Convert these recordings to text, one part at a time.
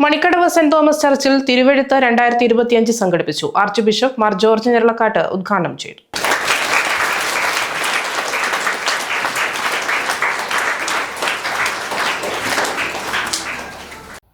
Manikkadavu saint Thomas ചർച്ചിൽ തിരുവെഴുത്ത് 2025 സംഘടിപ്പിച്ചു. Arch bishop Mar George Njeralakatt ഉദ്ഘാടനം ചെയ്തു.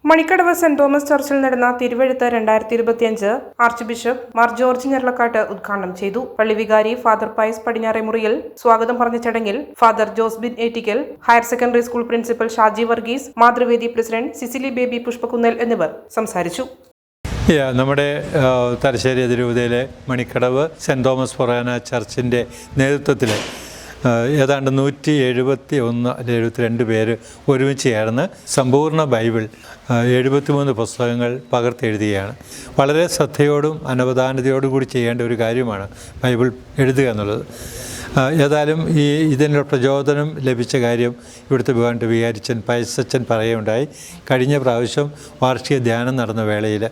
മണിക്കടവ് സെന്റ് തോമസ് ചർച്ചിൽ നടന്ന തിരുവെഴുത്ത് 2025 arch bishop Mar George Njeralakatt ഉദ്ഘാടനം ചെയ്തു. പള്ളി വികാരി ഫാദർ പൈസ് പടിഞ്ഞാറേമുറിയിൽ സ്വാഗതം പറഞ്ഞ ചടങ്ങിൽ father Josbin Ettickal, higher secondary school principal Shaji Varghese, Mathruvedi president Cicily Baby Pushpakunnel എന്നിവർ സംസാരിച്ചു. നമ്മുടെ തലശ്ശേരി അതിരൂപതയിലെ മണിക്കടവ് സെന്റ് തോമസ് ഫൊറാന ചർച്ചിൻ്റെ നേതൃത്വത്തിൽ ഏതാണ്ട് 171-172 പേര് ഒരുമിച്ച് ചേർന്ന് സമ്പൂർണ്ണ ബൈബിൾ 73 പുസ്തകങ്ങൾ പകർത്തെഴുതുകയാണ്. വളരെ ശ്രദ്ധയോടും അനവധാനതയോടും കൂടി ചെയ്യേണ്ട ഒരു കാര്യമാണ് ബൈബിൾ എഴുതുക എന്നുള്ളത്. ഏതായാലും ഇതിനുള്ള പ്രചോദനം ലഭിച്ച കാര്യം ഇവിടുത്തെ ബഹുമാനപ്പെട്ട വികാരിച്ചൻ പൈസച്ചൻ പറയുകയുണ്ടായി. കഴിഞ്ഞ പ്രാവശ്യം വാർഷിക ധ്യാനം നടന്ന വേളയിൽ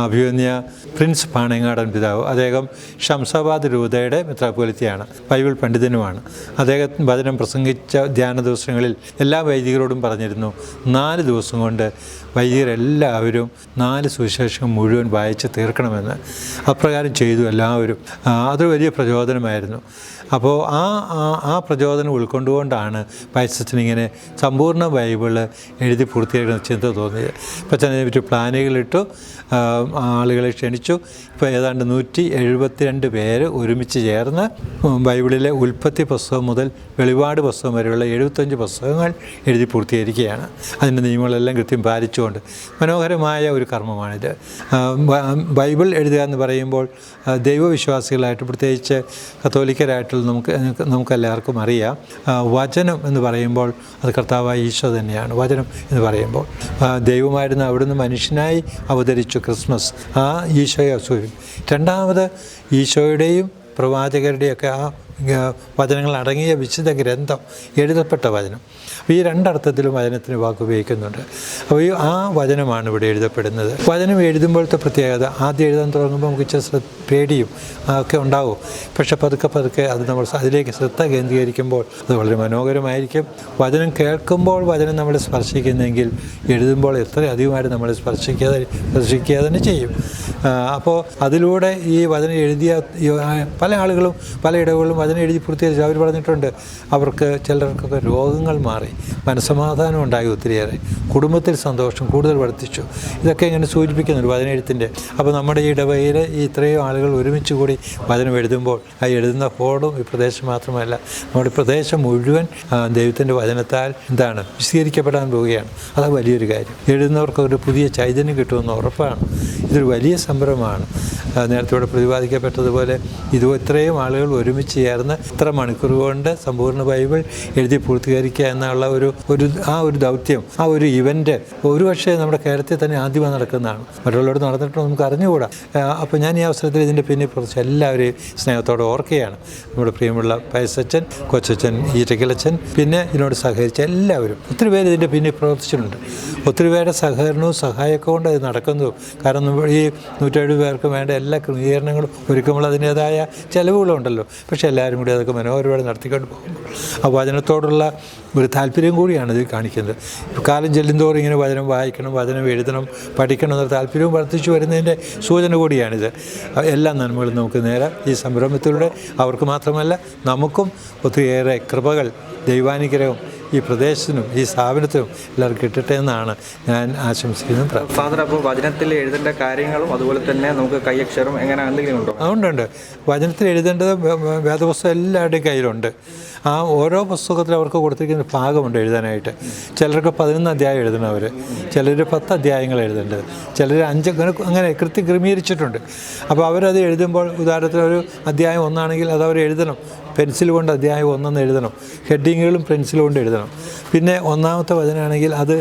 അഭിമന്യ പ്രിൻസ് പാണങ്ങാടൻ പിതാവ്, അദ്ദേഹം ഷംസാബാദ് രൂപതയുടെ മെത്രാപ്പൊലീത്തയാണ്, ബൈബിൾ പണ്ഡിതനുമാണ്. അദ്ദേഹം വചനം പ്രസംഗിച്ച ധ്യാന ദിവസങ്ങളിൽ എല്ലാ വൈദികരോടും പറഞ്ഞിരുന്നു, 4 ദിവസം കൊണ്ട് വൈദികരെല്ലാവരും 4 സുവിശേഷം മുഴുവൻ വായിച്ച് തീർക്കണമെന്ന്. അപ്രകാരം ചെയ്തു എല്ലാവരും. അതൊരു വലിയ പ്രചോദനമായിരുന്നു. അപ്പോൾ ആ പ്രചോദനം ഉൾക്കൊണ്ടുകൊണ്ടാണ് പൈസച്ചനിങ്ങനെ സമ്പൂർണ്ണ ബൈബിള് എഴുതി പൂർത്തിയാക്കുന്ന ചിന്ത തോന്നിയത്. അപ്പോൾ അതിനെ പറ്റി പ്ലാനുകളിട്ടു, ആളുകളെ ക്ഷണിച്ചു. ഇപ്പോൾ ഏതാണ്ട് 172 പേര് ഒരുമിച്ച് ചേർന്ന് ബൈബിളിലെ ഉൽപ്പത്തി പുസ്തകം മുതൽ വെളിപാട് പുസ്തകം വരെയുള്ള 75 പുസ്തകങ്ങൾ എഴുതി പൂർത്തീകരിക്കുകയാണ്. അതിൻ്റെ നിയമങ്ങളെല്ലാം കൃത്യം പാലിച്ചുകൊണ്ട് മനോഹരമായ ഒരു കർമ്മമാണിത്. ബൈബിൾ എഴുതുക എന്ന് പറയുമ്പോൾ ദൈവവിശ്വാസികളായിട്ട്, പ്രത്യേകിച്ച് കത്തോലിക്കരായിട്ടുള്ള നമുക്കെല്ലാവർക്കും അറിയാം, വചനം എന്ന് പറയുമ്പോൾ അത് കർത്താവായ ഈശോ തന്നെയാണ്. വചനം എന്ന് പറയുമ്പോൾ ദൈവമായിരുന്ന അവിടുന്ന് മനുഷ്യനായി അവതരിച്ചു ക്രിസ്മസ്, ആ ഈശോയെ സൂചിപ്പിക്കും. രണ്ടാമത് ഈശോയുടെയും പ്രവാചകരുടെയൊക്കെ ആ വചനങ്ങൾ അടങ്ങിയ വിശുദ്ധ ഗ്രന്ഥം, എഴുതപ്പെട്ട വചനം. അപ്പോൾ ഈ രണ്ടർത്ഥത്തിലും വചനത്തിന് വാക്ക് ഉപയോഗിക്കുന്നുണ്ട്. അപ്പോൾ ആ വചനമാണ് ഇവിടെ എഴുതപ്പെടുന്നത്. വചനം എഴുതുമ്പോഴത്തെ പ്രത്യേകത, ആദ്യം എഴുതാൻ തുടങ്ങുമ്പോൾ നമുക്ക് ഇച്ചിരി പേടിയും ഒക്കെ ഉണ്ടാവും. പക്ഷെ പതുക്കെ അത് നമ്മൾ അതിലേക്ക് ശ്രദ്ധ കേന്ദ്രീകരിക്കുമ്പോൾ അത് വളരെ മനോഹരമായിരിക്കും. വചനം കേൾക്കുമ്പോൾ വചനം നമ്മളെ സ്പർശിക്കുന്നെങ്കിൽ എഴുതുമ്പോൾ എത്ര അധികമായിട്ട് നമ്മളെ സ്പർശിക്കുക തന്നെ ചെയ്യും. അപ്പോൾ അതിലൂടെ ഈ വചനം എഴുതിയ പല ആളുകളും പല ഇടങ്ങളിലും വചനം എഴുതി പൂർത്തീകരിച്ചു. അവർ പറഞ്ഞിട്ടുണ്ട്, അവർക്ക് ചിലർക്കൊക്കെ രോഗങ്ങൾ മാറി, മനസ്സമാധാനം ഉണ്ടായി, ഒത്തിരിയേറെ കുടുംബത്തിൽ സന്തോഷം കൂടുതൽ വർദ്ധിച്ചു. ഇതൊക്കെ ഇങ്ങനെ സൂചിപ്പിക്കുന്നുണ്ട് വചനെഴുത്തിൻ്റെ. അപ്പോൾ നമ്മുടെ ഈ ഇടവകയിൽ ഇത്രയും ആളുകൾ ഒരുമിച്ച് കൂടി വചനം എഴുതുമ്പോൾ ആ എഴുതുന്ന ഫോണും ഈ പ്രദേശം മാത്രമല്ല, നമ്മുടെ പ്രദേശം മുഴുവൻ ദൈവത്തിൻ്റെ വചനത്താൽ വിശദീകരിക്കപ്പെടാൻ പോവുകയാണ്. അത് വലിയൊരു കാര്യം. എഴുതുന്നവർക്ക് ഒരു പുതിയ ചൈതന്യം കിട്ടുമെന്ന് ഉറപ്പാണ്. ഇതൊരു വലിയ സംരംഭമാണ്. നേരത്തെ ഇവിടെ പ്രതിപാദിക്കപ്പെട്ടതുപോലെ ഇത്രയും ആളുകൾ ഒരുമിച്ച് ചേർന്ന് ഇത്ര മണിക്കൂർ കൊണ്ട് സമ്പൂർണ്ണ ബൈബിൾ എഴുതി പൂർത്തീകരിക്കുക എന്നുള്ള ഒരു ദൗത്യം, ആ ഒരു ഇവൻ്റ് ഒരുപക്ഷെ നമ്മുടെ കേരളത്തിൽ തന്നെ ആദ്യമായി നടക്കുന്നതാണ്. മറ്റുള്ളവരോട് നടന്നിട്ട് നമുക്ക് അറിഞ്ഞുകൂടാ. അപ്പോൾ ഞാൻ ഈ അവസരത്തിൽ ഇതിൻ്റെ പിന്നിൽ കുറച്ച് എല്ലാവരെയും സ്നേഹത്തോടെ ഓർക്കുകയാണ്. നമ്മുടെ പ്രിയമുള്ള പൈസച്ചൻ, കൊച്ചച്ചൻ, ഈറ്റക്കലച്ചൻ, പിന്നെ ഇതിനോട് സഹകരിച്ച എല്ലാവരും, ഒത്തിരി പേര് ഇതിൻ്റെ പിന്നിൽ പ്രവർത്തിച്ചിട്ടുണ്ട്. ഒത്തിരി പേരുടെ സഹകരണവും സഹായമൊക്കെ കൊണ്ട് അത് നടക്കുന്നതും. കാരണം ഈ 170 പേർക്ക് വേണ്ട എല്ലാ ക്രമീകരണങ്ങളും ഒരുക്കുമ്പോൾ അതിൻ്റേതായ ചിലവുകളുണ്ടല്ലോ. പക്ഷേ എല്ലാവരും കൂടി അതൊക്കെ മനോഹരമായി നടത്തിക്കൊണ്ട് പോകുമ്പോൾ ആ വചനത്തോടുള്ള ഒരു താല്പര്യം കൂടിയാണ് ഇത് കാണിക്കുന്നത്. കാലം ചെല്ലുന്തോറും ഇങ്ങനെ വചനം വായിക്കണം, വചനം എഴുതണം, പഠിക്കണം എന്നൊരു താല്പര്യവും വർദ്ധിച്ചു വരുന്നതിൻ്റെ സൂചന കൂടിയാണിത്. എല്ലാ നന്മകളും നമുക്ക് നേരാം ഈ സംരംഭത്തിലൂടെ അവർക്ക് മാത്രമല്ല നമുക്കും ഒത്തിരിയേറെ കൃപകൾ, ദൈവാനുഗ്രഹം ഈ പ്രദേശത്തിനും ഈ സ്ഥാപനത്തിനും എല്ലാവർക്കും കിട്ടട്ടെ എന്നാണ് ഞാൻ ആശംസിക്കുന്നത്. ഫാദർ, അപ്പോൾ വചനത്തിൽ എഴുതേണ്ട കാര്യങ്ങളും അതുപോലെ തന്നെ നമുക്ക് കൈയക്ഷരം എങ്ങനെ എന്തെങ്കിലും ഉണ്ടോ? അതുകൊണ്ടുണ്ട്. വചനത്തിൽ എഴുതേണ്ടത് വേദപുസ്തകം എല്ലാവരുടെയും കയ്യിലുണ്ട്. ആ ഓരോ പുസ്തകത്തിലും അവർക്ക് കൊടുത്തിരിക്കുന്ന ഭാഗമുണ്ട് എഴുതാനായിട്ട്. ചിലർക്ക് 11 അധ്യായം എഴുതണവർ, ചിലർ 10 അധ്യായങ്ങൾ എഴുതേണ്ടത്, ചിലർ 5 അങ്ങനെ കൃത്യം ക്രമീകരിച്ചിട്ടുണ്ട്. അപ്പോൾ അവരത് എഴുതുമ്പോൾ ഉദാഹരണത്തിന് ഒരു അധ്യായം 1 അത് അവർ എഴുതണം. പെൻസിൽ കൊണ്ട് അധ്യായം 1 എഴുതണം. ഹെഡിങ്ങുകളും പെൻസിൽ കൊണ്ട് എഴുതണം. പിന്നെ 1-ാമത്തെ വചനമാണെങ്കിൽ അത്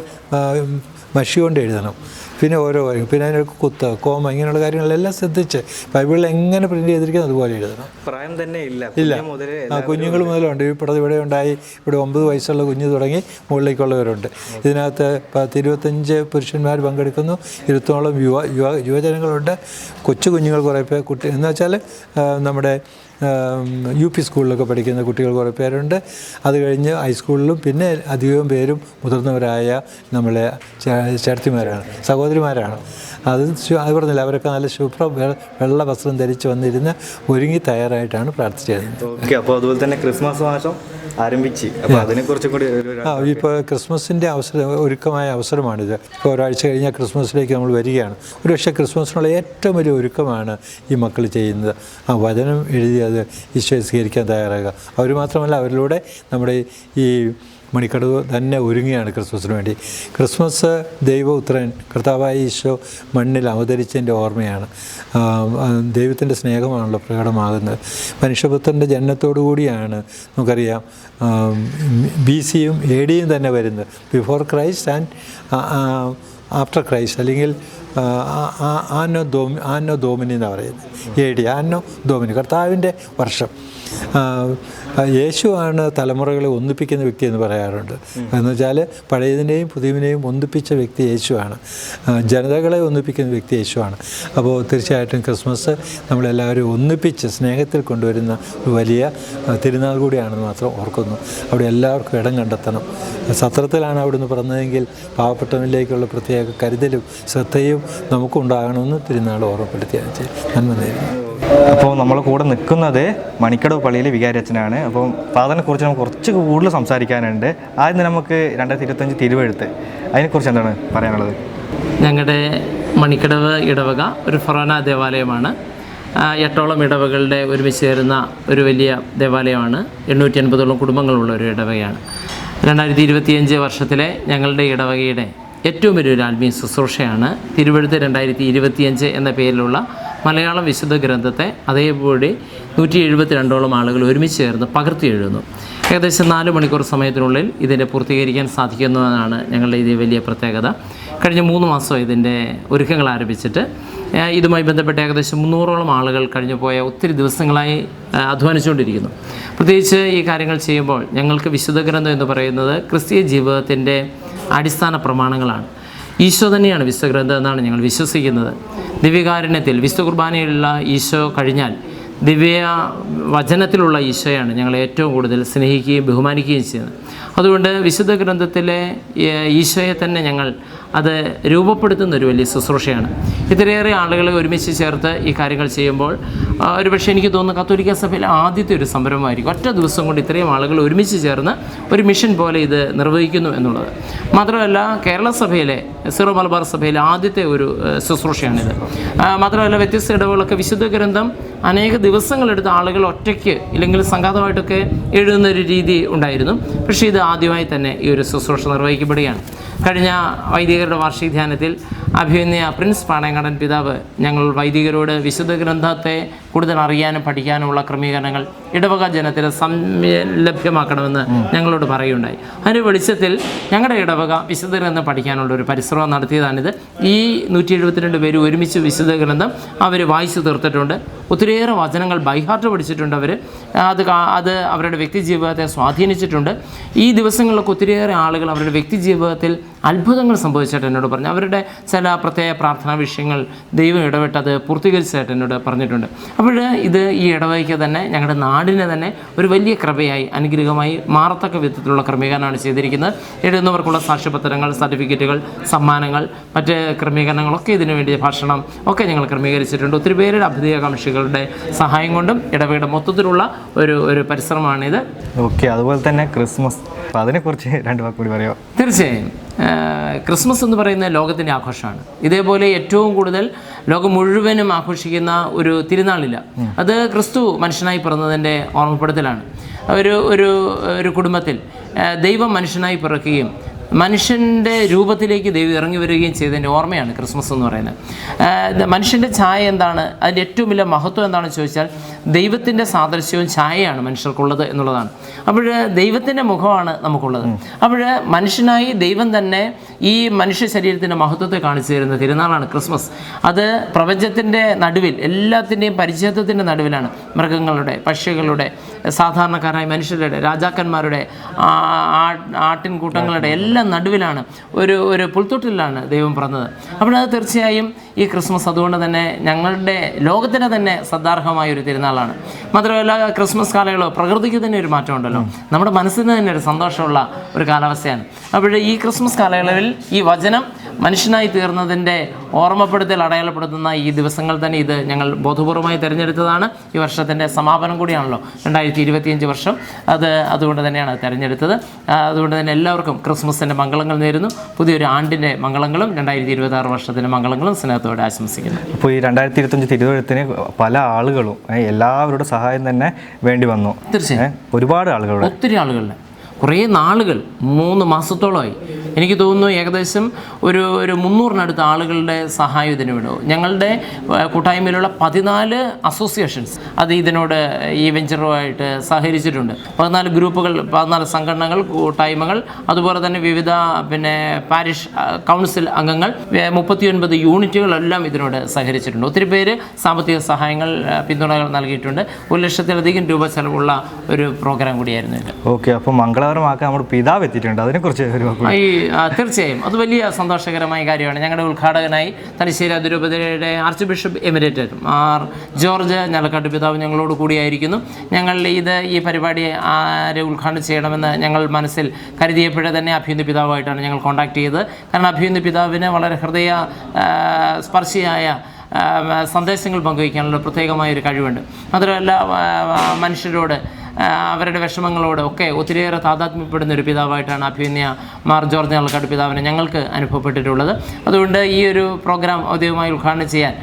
മഷി കൊണ്ട് എഴുതണം. പിന്നെ ഓരോ കാര്യം, പിന്നെ അതിനൊക്കെ കുത്ത്, കോമ, ഇങ്ങനെയുള്ള കാര്യങ്ങളെല്ലാം ശ്രദ്ധിച്ച് ബൈബിളിൽ എങ്ങനെ പ്രിൻ്റ് ചെയ്തിരിക്കുന്നത് അതുപോലെ എഴുതണം. പ്രായം തന്നെ ഇല്ല. കുഞ്ഞുങ്ങൾ മുതലുണ്ട്. ഇവിടെ ഉണ്ടായി. ഇവിടെ 9 വയസ്സുള്ള കുഞ്ഞ് തുടങ്ങി മുകളിലേക്കുള്ളവരുണ്ട്. ഇതിനകത്ത് 25 പുരുഷന്മാർ പങ്കെടുക്കുന്നു. 20ഓളം യുവജനങ്ങളുണ്ട്. കൊച്ചു കുഞ്ഞുങ്ങൾ കുറേ പേർ, എന്ന് വെച്ചാൽ നമ്മുടെ UP സ്കൂളിലൊക്കെ പഠിക്കുന്ന കുട്ടികൾ കുറേ പേരുണ്ട്. അത് കഴിഞ്ഞ് ഹൈസ്കൂളിലും പിന്നെ അധികം പേരും മുതിർന്നവരായ നമ്മളെ ചേട്ടത്തിമാരാണ്, സഹോദരിമാരാണ്. അത് പറഞ്ഞില്ല, അവരൊക്കെ നല്ല വെള്ള വസ്ത്രം ധരിച്ച് വന്നിരുന്ന് ഒരുങ്ങി തയ്യാറായിട്ടാണ് പ്രാർത്ഥിച്ചത്. ഓക്കെ, അപ്പോൾ അതുപോലെ തന്നെ ക്രിസ്മസ് മാസം ആരംഭിച്ച്, അപ്പോൾ അതിനെക്കുറിച്ചും കൂടി ഇപ്പോൾ ക്രിസ്മസിൻ്റെ ഒരുക്കമായ അവസരമാണിത്. ഇപ്പോൾ ഒരാഴ്ച കഴിഞ്ഞാൽ ക്രിസ്മസിലേക്ക് നമ്മൾ വരികയാണ്. ഒരുപക്ഷെ ക്രിസ്മസിനുള്ള ഏറ്റവും വലിയ ഒരുക്കമാണ് ഈ മക്കൾ ചെയ്യുന്നത്. ആ വചനം എഴുതി അത് ഈശോയെ സ്വീകരിക്കാൻ തയ്യാറാകുക. അവർ മാത്രമല്ല, അവരിലൂടെ നമ്മുടെ ഈ മണിക്കടവ് തന്നെ ഒരുങ്ങിയാണ് ക്രിസ്മസിന് വേണ്ടി. ക്രിസ്മസ് ദൈവപുത്രൻ കർത്താവായ ഈശോ മണ്ണിൽ അവതരിച്ചതിൻ്റെ ഓർമ്മയാണ്. ദൈവത്തിൻ്റെ സ്നേഹമാണല്ലോ പ്രകടമാകുന്നത്. മനുഷ്യപുത്രൻ്റെ ജനനത്തോടു കൂടിയാണ് നമുക്കറിയാം BC യും AD യും തന്നെ വരുന്നത്. Before Christ and after Christ, അല്ലെങ്കിൽ ആന്നോ ഡോമിനി എന്നാണ് പറയുന്നത്. AD ആന്നോ ഡോമിനി, കർത്താവിൻ്റെ വർഷം. യേശുവാണ് തലമുറകളെ ഒന്നിപ്പിക്കുന്ന വ്യക്തി എന്ന് പറയാറുണ്ട്. എന്ന് വെച്ചാൽ പഴയതിനെയും പുതിയതിനെയും ഒന്നിപ്പിച്ച വ്യക്തി യേശുവാണ്. ജനതകളെ ഒന്നിപ്പിക്കുന്ന വ്യക്തി യേശുവാണ്. അപ്പോൾ തീർച്ചയായിട്ടും ക്രിസ്മസ് നമ്മളെല്ലാവരും ഒന്നിപ്പിച്ച് സ്നേഹത്തിൽ കൊണ്ടുവരുന്ന ഒരു വലിയ തിരുനാൾ കൂടിയാണെന്ന് മാത്രം ഓർക്കുന്നു. അവിടെ എല്ലാവർക്കും ഇടം കണ്ടെത്തണം. സത്രത്തിലാണ് അവിടുന്ന് പറഞ്ഞതെങ്കിൽ പാവപ്പെട്ടവനിലേക്കുള്ള പ്രത്യേക കരുതലും ശ്രദ്ധയും നമുക്കുണ്ടാകണമെന്ന് തിരുനാൾ ഓർമ്മപ്പെടുത്തിയാണ്. നന്മ നേരുന്നു. അപ്പോൾ നമ്മൾ കൂടെ നിൽക്കുന്നത് മണിക്കടവ് പള്ളിയിലെ വികാരിയച്ഛനാണ്. അപ്പം ഫാദറിനെ കുറിച്ച് നമുക്ക് കുറച്ച് കൂടുതൽ സംസാരിക്കാനുണ്ട്. ആദ്യം നമുക്ക് 2025 തിരുവെഴുത്ത്, അതിനെക്കുറിച്ച് എന്താണ് പറയാനുള്ളത്? ഞങ്ങളുടെ മണിക്കടവ് ഇടവക ഒരു ഫൊറോന ദേവാലയമാണ്. 8ഓളം ഇടവകളുടെ ഒരുമിച്ച് ചേരുന്ന ഒരു വലിയ ദേവാലയമാണ്. 850ഓളം കുടുംബങ്ങളുള്ള ഒരു ഇടവകയാണ്. 2025 വർഷത്തിലെ ഞങ്ങളുടെ ഇടവകയുടെ ഏറ്റവും വലിയൊരു ആത്മീയ ശുശ്രൂഷയാണ് തിരുവെഴുത്ത് 2025 എന്ന പേരിലുള്ള മലയാളം വിശുദ്ധ ഗ്രന്ഥത്തെ അതേപോലെ 172ഓളം ആളുകൾ ഒരുമിച്ച് ചേർന്ന് പകർത്തി എഴുതുന്നു. ഏകദേശം 4 മണിക്കൂർ സമയത്തിനുള്ളിൽ ഇതിനെ പൂർത്തീകരിക്കാൻ സാധിക്കുന്നതാണ് ഞങ്ങളുടെ ഇത് വലിയ പ്രത്യേകത. കഴിഞ്ഞ 3 മാസം ഇതിൻ്റെ ഒരുക്കങ്ങൾ ആരംഭിച്ചിട്ട് ഇതുമായി ബന്ധപ്പെട്ട് ഏകദേശം 300ഓളം ആളുകൾ കഴിഞ്ഞു പോയ ഒത്തിരി ദിവസങ്ങളായി അധ്വാനിച്ചുകൊണ്ടിരിക്കുന്നു. പ്രത്യേകിച്ച് ഈ കാര്യങ്ങൾ ചെയ്യുമ്പോൾ ഞങ്ങൾക്ക് വിശുദ്ധ ഗ്രന്ഥം എന്ന് പറയുന്നത് ക്രിസ്തീയ ജീവിതത്തിൻ്റെ അടിസ്ഥാന പ്രമാണങ്ങളാണ്. ഈശോ തന്നെയാണ് വിശുദ്ധ ഗ്രന്ഥം എന്നാണ് ഞങ്ങൾ വിശ്വസിക്കുന്നത്. ദിവ്യകാരുണ്യത്തിൽ വിശുദ്ധ കുർബാനയിലുള്ള ഈശോ കഴിഞ്ഞാൽ ദിവ്യ വചനത്തിലുള്ള ഈശോയാണ് ഞങ്ങൾ ഏറ്റവും കൂടുതൽ സ്നേഹിക്കുകയും ബഹുമാനിക്കുകയും ചെയ്യുന്നത്. അതുകൊണ്ട് വിശുദ്ധ ഗ്രന്ഥത്തിലെ ഈശോയെ തന്നെ ഞങ്ങൾ അത് രൂപപ്പെടുത്തുന്ന ഒരു വലിയ ശുശ്രൂഷയാണ്. ഇത്രയേറെ ആളുകളെ ഒരുമിച്ച് ചേർത്ത് ഈ കാര്യങ്ങൾ ചെയ്യുമ്പോൾ ഒരുപക്ഷെ എനിക്ക് തോന്നുന്നു കത്തോലിക്ക സഭയിലെ ആദ്യത്തെ ഒരു സംരംഭമായിരിക്കും. ഒറ്റ ദിവസം കൊണ്ട് ഇത്രയും ആളുകൾ ഒരുമിച്ച് ചേർന്ന് ഒരു മിഷൻ പോലെ ഇത് നിർവഹിക്കുന്നു എന്നുള്ളത്. മാത്രമല്ല കേരള സഭയിലെ സിറോ മലബാർ സഭയിലെ ആദ്യത്തെ ഒരു ശുശ്രൂഷയാണിത്. മാത്രമല്ല വ്യത്യസ്ത ഇടവുകളൊക്കെ വിശുദ്ധ ഗ്രന്ഥം അനേക ദിവസങ്ങളെടുത്ത് ആളുകൾ ഒറ്റയ്ക്ക് ഇല്ലെങ്കിൽ സംഘാതമായിട്ടൊക്കെ എഴുതുന്ന ഒരു രീതി ഉണ്ടായിരുന്നു. പക്ഷേ ഇത് ആദ്യമായി തന്നെ ഈ ഒരു ശുശ്രൂഷ നിർവഹിക്കപ്പെടുകയാണ്. കഴിഞ്ഞ വൈദികരുടെ വാർഷിക ധ്യാനത്തിൽ അഭിമന്യ പ്രിൻസ് പാണയങ്ങാടൻ പിതാവ് ഞങ്ങൾ വൈദികരോട് വിശുദ്ധ ഗ്രന്ഥത്തെ കൂടുതൽ അറിയാനും പഠിക്കാനുമുള്ള ക്രമീകരണങ്ങൾ ഇടവക ജനത്തിന് ലഭ്യമാക്കണമെന്ന് ഞങ്ങളോട് പറയുകയുണ്ടായി. അതിൻ്റെ വെളിച്ചത്തിൽ ഞങ്ങളുടെ ഇടവക വിശുദ്ധ ഗ്രന്ഥം പഠിക്കാനുള്ള ഒരു പരിശ്രമം നടത്തിയതാണിത്. ഈ 172 പേര് ഒരുമിച്ച് വിശുദ്ധ ഗ്രന്ഥം അവർ വായിച്ചു തീർത്തിട്ടുണ്ട്. ഒത്തിരിയേറെ വചനങ്ങൾ ബൈഹാർട്ട് പഠിച്ചിട്ടുണ്ട്. അത് അവരുടെ വ്യക്തി ജീവിതത്തെ സ്വാധീനിച്ചിട്ടുണ്ട്. ഈ ദിവസങ്ങളിലൊക്കെ ഒത്തിരിയേറെ ആളുകൾ അവരുടെ വ്യക്തി ജീവിതത്തിൽ അത്ഭുതങ്ങൾ സംഭവിച്ചിട്ട് എന്നോട് പറഞ്ഞു. അവരുടെ ചില പ്രത്യേക പ്രാർത്ഥനാ വിഷയങ്ങൾ ദൈവം ഇടപെട്ടത് പൂർത്തീകരിച്ചായിട്ട് എന്നോട് പറഞ്ഞിട്ടുണ്ട്. അപ്പോൾ ഇത് ഈ ഇടവകയ്ക്ക് തന്നെ ഞങ്ങളുടെ നാടിനെ തന്നെ ഒരു വലിയ കൃപയായി അനുഗ്രഹമായി മാറത്തക്ക വിധത്തിലുള്ള ക്രമീകരണമാണ് ചെയ്തിരിക്കുന്നത്. എഴുതുന്നവർക്കുള്ള സാക്ഷ്യപത്രങ്ങൾ, സർട്ടിഫിക്കറ്റുകൾ, സമ്മാനങ്ങൾ, മറ്റ് ക്രമീകരണങ്ങളൊക്കെ ഇതിനു വേണ്ടി ഭക്ഷണം ഒക്കെ ഞങ്ങൾ ക്രമീകരിച്ചിട്ടുണ്ട്. ഒത്തിരി പേരുടെ അഭ്യുദയകാംക്ഷികളുടെ സഹായം കൊണ്ടും ഇടവകയുടെ മൊത്തത്തിലുള്ള ഒരു പരിശ്രമമാണിത്. ഓക്കെ, അതുപോലെ തന്നെ ക്രിസ്മസ്, അപ്പോൾ അതിനെക്കുറിച്ച് 2 വാക്ക് കൂടി പറയാമോ? തീർച്ചയായും. ക്രിസ്മസ് എന്ന് പറയുന്ന ലോകത്തിൻ്റെ ആഘോഷമാണ്. ഇതേപോലെ ഏറ്റവും കൂടുതൽ ലോകം മുഴുവനും ആഘോഷിക്കുന്ന ഒരു തിരുനാളില്ല. അത് ക്രിസ്തു മനുഷ്യനായി പിറന്നതിൻ്റെ ഓർമ്മപ്പെടുത്തലാണ്. ഒരു കുടുംബത്തിൽ ദൈവം മനുഷ്യനായി പിറക്കുകയും മനുഷ്യൻ്റെ രൂപത്തിലേക്ക് ദൈവം ഇറങ്ങി വരികയും ചെയ്തതിൻ്റെ ഓർമ്മയാണ് ക്രിസ്മസ് എന്ന് പറയുന്നത്. മനുഷ്യൻ്റെ ഛായ എന്താണ്, അതിൻ്റെ ഏറ്റവും വലിയ മഹത്വം എന്താണെന്ന് ചോദിച്ചാൽ ദൈവത്തിൻ്റെ സാദൃശ്യവും ഛായയാണ് മനുഷ്യർക്കുള്ളത് എന്നുള്ളതാണ്. അപ്പോൾ ദൈവത്തിൻ്റെ മുഖമാണ് നമുക്കുള്ളത്. അപ്പോൾ മനുഷ്യനായി ദൈവം തന്നെ ഈ മനുഷ്യ ശരീരത്തിൻ്റെ മഹത്വത്തെ കാണിച്ചു തരുന്ന തിരുനാളാണ് ക്രിസ്മസ്. അത് പ്രപഞ്ചത്തിൻ്റെ നടുവിൽ, എല്ലാത്തിൻ്റെയും പരിച്ഛേദത്തിൻ്റെ നടുവിലാണ്. മൃഗങ്ങളുടെ, പക്ഷികളുടെ, സാധാരണക്കാരായ മനുഷ്യരുടെ, രാജാക്കന്മാരുടെ, ആട്ടിൻകൂട്ടങ്ങളുടെ എല്ലാം നടുവിലാണ്, ഒരു പുൽത്തൊട്ടിലാണ് ദൈവം പിറന്നത്. അപ്പോൾ അത് തീർച്ചയായും ഈ ക്രിസ്മസ് അതുകൊണ്ട് തന്നെ ഞങ്ങളുടെ ലോകത്തിന് തന്നെ ശ്രദ്ധാർഹമായ ഒരു തിരുനാളാണ്. മാത്രമല്ല ക്രിസ്മസ് കാലയളവ് പ്രകൃതിക്ക് തന്നെ ഒരു മാറ്റമുണ്ടല്ലോ, നമ്മുടെ മനസ്സിന് തന്നെ ഒരു സന്തോഷമുള്ള ഒരു കാലാവസ്ഥയാണ്. അപ്പോൾ ഈ ക്രിസ്മസ് കാലയളവിൽ ഈ വചനം മനുഷ്യനായി തീർന്നതിൻ്റെ ഓർമ്മപ്പെടുത്തൽ അടയാളപ്പെടുത്തുന്ന ഈ ദിവസങ്ങൾ തന്നെ ഇത് ഞങ്ങൾ ബോധപൂർവമായി തിരഞ്ഞെടുത്തതാണ്. ഈ വർഷത്തിൻ്റെ സമാപനം കൂടിയാണല്ലോ 2025 വർഷം. അതുകൊണ്ട് തന്നെയാണ് തിരഞ്ഞെടുത്തത്. അതുകൊണ്ട് തന്നെ എല്ലാവർക്കും ക്രിസ്മസിൻ്റെ മംഗളങ്ങൾ നേരുന്നു. പുതിയൊരു ആണ്ടിൻ്റെ മംഗളങ്ങളും 2026 വർഷത്തിൻ്റെ മംഗളങ്ങളും സ്നേഹത്തോടെ ആശംസിക്കുന്നു. അപ്പോൾ ഈ 2025 തിരുവഴുത്തിന് പല ആളുകളും എല്ലാവരുടെ സഹായം തന്നെ വേണ്ടി വന്നു. തീർച്ചയായും ഒരുപാട് ആളുകളുടെ ഒത്തിരി ആളുകളുടെ കുറേ നാളുകൾ 3 മാസത്തോളമായി എനിക്ക് തോന്നുന്നു ഏകദേശം ഒരു 300-നടുത്ത ആളുകളുടെ സഹായം ഇതിന് വേണം. ഞങ്ങളുടെ കൂട്ടായ്മയിലുള്ള 14 അസോസിയേഷൻസ് അത് ഇതിനോട് ഈ വെഞ്ചറുമായിട്ട് സഹകരിച്ചിട്ടുണ്ട്. 14 ഗ്രൂപ്പുകൾ, 14 സംഘടനകൾ, കൂട്ടായ്മകൾ, അതുപോലെ തന്നെ വിവിധ പാരിഷ് കൗൺസിൽ അംഗങ്ങൾ, 39 യൂണിറ്റുകളെല്ലാം ഇതിനോട് സഹകരിച്ചിട്ടുണ്ട്. ഒത്തിരി പേര് സാമ്പത്തിക സഹായങ്ങൾ, പിന്തുണകൾ നൽകിയിട്ടുണ്ട്. 1 ലക്ഷത്തിലധികം രൂപ ചെലവുള്ള ഒരു പ്രോഗ്രാം കൂടിയായിരുന്നു ഇത്. ഓക്കെ, അപ്പോൾ മംഗളകരമാക്കാൻ നമ്മുടെ പിതാവ് എത്തിയിട്ടുണ്ട്. അതിനെക്കുറിച്ച് തീർച്ചയായും അത് വലിയ സന്തോഷകരമായ കാര്യമാണ്. ഞങ്ങളുടെ ഉദ്ഘാടകനായി തലശ്ശേരി അതിരൂപതയുടെ ആർച്ച് ബിഷപ്പ് എമിറേറ്റഡ് മാർ ജോർജ് ഞലക്കാട്ട് പിതാവ് ഞങ്ങളോട് കൂടിയായിരിക്കുന്നു. ഞങ്ങൾ ഈ പരിപാടി ആരെ ഉദ്ഘാടനം ചെയ്യണമെന്ന് ഞങ്ങൾ മനസ്സിൽ കരുതിയപ്പോഴേ തന്നെ അഭിയുന്ന പിതാവായിട്ടാണ് ഞങ്ങൾ കോൺടാക്ട് ചെയ്തത്. കാരണം അഭിയുന്ന പിതാവിന് വളരെ ഹൃദയ സ്പർശിയായ സന്ദേശങ്ങൾ പങ്കുവയ്ക്കാനുള്ള പ്രത്യേകമായൊരു കഴിവുണ്ട്. മാത്രമല്ല മനുഷ്യരോട് അവരുടെ വിഷമങ്ങളോട് ഒക്കെ ഒത്തിരിയേറെ താതാത്മ്യപ്പെടുന്ന ഒരു പിതാവായിട്ടാണ് അഭിയുന്ന മാർ ജോർജ് ഞലക്കാട്ട് പിതാവിനെ ഞങ്ങൾക്ക് അനുഭവപ്പെട്ടിട്ടുള്ളത്. അതുകൊണ്ട് ഈ ഒരു പ്രോഗ്രാം ഔദ്യോഗികമായി ഉദ്ഘാടനം ചെയ്യാൻ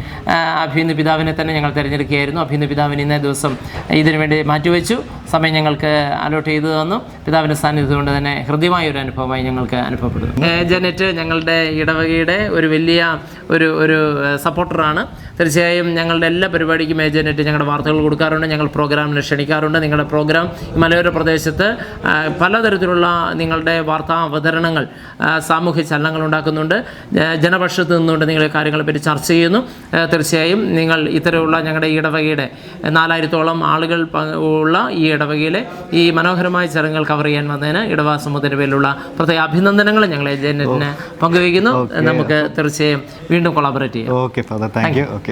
അഭിയുന്ന പിതാവിനെ തന്നെ ഞങ്ങൾ തിരഞ്ഞെടുക്കുകയായിരുന്നു. അഭിയുന്ന പിതാവിന് ഇന്നേ ദിവസം ഇതിനു വേണ്ടി മാറ്റിവെച്ചു, സമയം ഞങ്ങൾക്ക് അലോട്ട് ചെയ്തു തന്നു. പിതാവിൻ്റെ സാന്നിധ്യം കൊണ്ട് തന്നെ ഹൃദ്യമായ ഒരു അനുഭവമായി ഞങ്ങൾക്ക് അനുഭവപ്പെടുന്നു. ജനറ്റ് ഞങ്ങളുടെ ഇടവകയുടെ ഒരു വലിയ ഒരു സപ്പോർട്ടറാണ്. തീർച്ചയായും ഞങ്ങളുടെ എല്ലാ പരിപാടിക്കും ജനറ്റ് ഞങ്ങളുടെ വാർത്തകൾ കൊടുക്കാറുണ്ട്, ഞങ്ങൾ പ്രോഗ്രാമിന് ക്ഷണിക്കാറുണ്ട്. നിങ്ങളുടെ പ്രോഗ്രാം മലയോര പ്രദേശത്ത് പലതരത്തിലുള്ള നിങ്ങളുടെ വാർത്താ അവതരണങ്ങൾ സാമൂഹ്യ ചലനങ്ങൾ ഉണ്ടാക്കുന്നുണ്ട്. ജനപക്ഷത്ത് നിന്നുകൊണ്ട് നിങ്ങളെ കാര്യങ്ങളെപ്പറ്റി ചർച്ച ചെയ്യുന്നു. തീർച്ചയായും നിങ്ങൾ ഇത്തരമുള്ള ഞങ്ങളുടെ ഇടവകയുടെ 4000-ഓളം ആളുകൾ ഉള്ള ഈ ഇടവകയിലെ ഈ മനോഹരമായ ചടങ്ങുകൾ കവർ ചെയ്യാൻ വന്നതിന് ഇടവക സമൂഹത്തിൻ്റെ പേരിലുള്ള പ്രത്യേക അഭിനന്ദനങ്ങൾ ഞങ്ങളെ ജനറ്റിന് പങ്കുവയ്ക്കുന്നു. നമുക്ക് തീർച്ചയായും വീണ്ടും കൊളാബറേറ്റ് ചെയ്യാം. Okay father, thank you. Okay.